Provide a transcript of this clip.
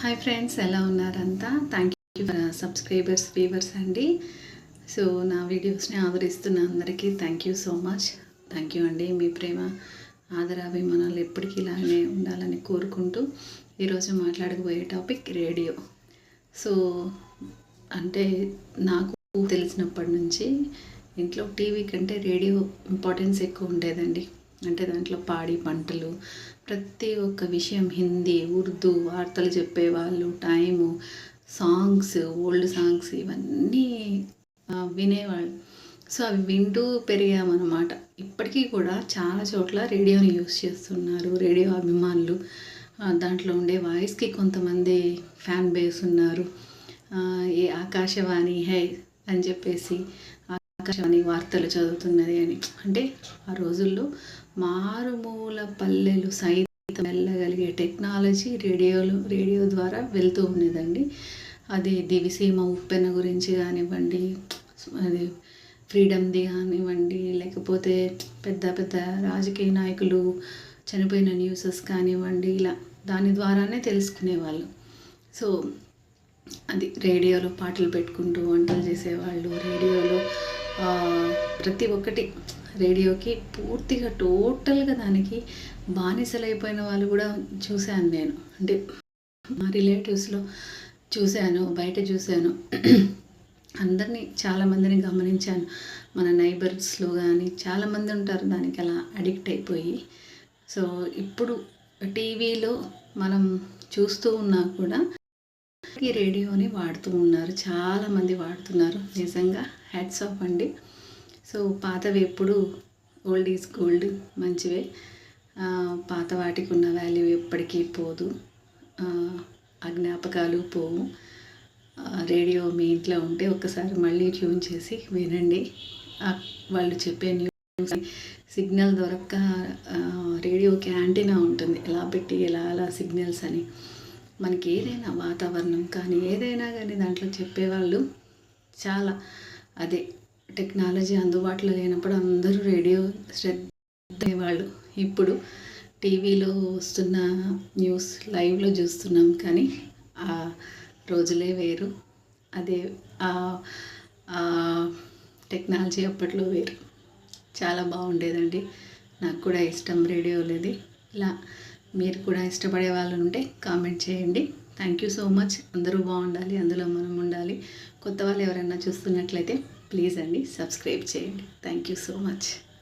Hi friends, ఎలా ఉన్నారంతా? Thank you for subscribers, viewers అండి. సో నా వీడియోస్ని ఆదరిస్తున్న అందరికీ thank you so much. Thank you అండి. మీ ప్రేమ, ఆదరాభిమానాలు ఎప్పటికీ ఇలానే ఉండాలని కోరుకుంటూ ఈరోజు మాట్లాడకపోయే టాపిక్ రేడియో. సో అంటే నాకు తెలిసినప్పటి నుంచి ఇంట్లో టీవీ కంటే రేడియో ఇంపార్టెన్స్ ఎక్కువ ఉండేదండి. అంటే దాంట్లో పాడి పంటలు, ప్రతి ఒక్క విషయం, హిందీ, ఉర్దూ, వార్తలు చెప్పేవాళ్ళు, టైము, సాంగ్స్, ఓల్డ్ సాంగ్స్ ఇవన్నీ వినేవాళ్ళు. సో అవి వింటూ పెరిగామన్నమాట. ఇప్పటికీ కూడా చాలా చోట్ల రేడియోని యూస్ చేస్తున్నారు రేడియో అభిమానులు. దాంట్లో ఉండే వాయిస్కి కొంతమంది ఫ్యాన్ బేస్ ఉన్నారు. ఏ ఆకాశవాణి హై అని చెప్పేసి ఆకాశవాణి వార్తలు చదువుతున్నది అని. అంటే ఆ రోజుల్లో మారుమూల పల్లెలు సైతం వెళ్ళగలిగే టెక్నాలజీ రేడియో ద్వారా వెళ్తూ ఉండేదండి. అది దివిసీమ ఉప్పెన గురించి కానివ్వండి, అది ఫ్రీడమ్ది కానివ్వండి, లేకపోతే పెద్ద పెద్ద రాజకీయ నాయకులు చనిపోయిన న్యూసెస్ కానివ్వండి, ఇలా దాని ద్వారానే తెలుసుకునేవాళ్ళు. సో అది రేడియోలో పాటలు పెట్టుకుంటూ వంటలు చేసేవాళ్ళు. రేడియోలో ప్రతి ఒక్కటి రేడియోకి పూర్తిగా టోటల్గా దానికి బానిసలైపోయిన వాళ్ళు కూడా చూశాను నేను. అంటే మా రిలేటివ్స్లో చూశాను, బయట చూశాను, అందరినీ చాలామందిని గమనించాను. మన నైబర్స్లో కానీ చాలామంది ఉంటారు దానికి అలా అడిక్ట్ అయిపోయి. సో ఇప్పుడు టీవీలో మనం చూస్తూ ఉన్నా కూడా ఈ రేడియోని వాడుతూ ఉన్నారు, చాలామంది వాడుతున్నారు. నిజంగా హ్యాట్స్ ఆఫ్ అండి. సో పాతవి ఎప్పుడు ఓల్డ్ ఈజ్ గోల్డ్, మంచివే. పాత వాటికి ఉన్న వాల్యూ ఎప్పటికీ పోదు, ఆ జ్ఞాపకాలు పోవు. రేడియో మీ ఇంట్లో ఉంటే ఒక్కసారి మళ్ళీ ట్యూన్ చేసి వినండి. వాళ్ళు చెప్పే న్యూస్, సిగ్నల్ దొరక్క రేడియోకి యాంటీనా ఉంటుంది, ఎలా పెట్టి ఎలా సిగ్నల్స్ అని. మనకి ఏదైనా వాతావరణం కానీ ఏదైనా కానీ దాంట్లో చెప్పేవాళ్ళు చాలా. అదే టెక్నాలజీ అందుబాటులో లేనప్పుడు అందరూ రేడియో శ్రద్ధేవాళ్ళు. ఇప్పుడు టీవీలో వస్తున్న న్యూస్ లైవ్లో చూస్తున్నాం, కానీ ఆ రోజులే వేరు. అదే టెక్నాలజీ అప్పట్లో వేరు. చాలా బాగుండేదండి. నాకు కూడా ఇష్టం రేడియోలోది. ఇలా మీరు కూడా ఇష్టపడే వాళ్ళు ఉంటే కామెంట్ చేయండి. Thank you so much. అందరూ బాగుండాలి, అందులో మనం ఉండాలి. కొత్త వాళ్ళు ఎవరైనా చూస్తున్నట్లయితే ప్లీజ్ అండి సబ్స్క్రైబ్ చేయండి. Thank you so much.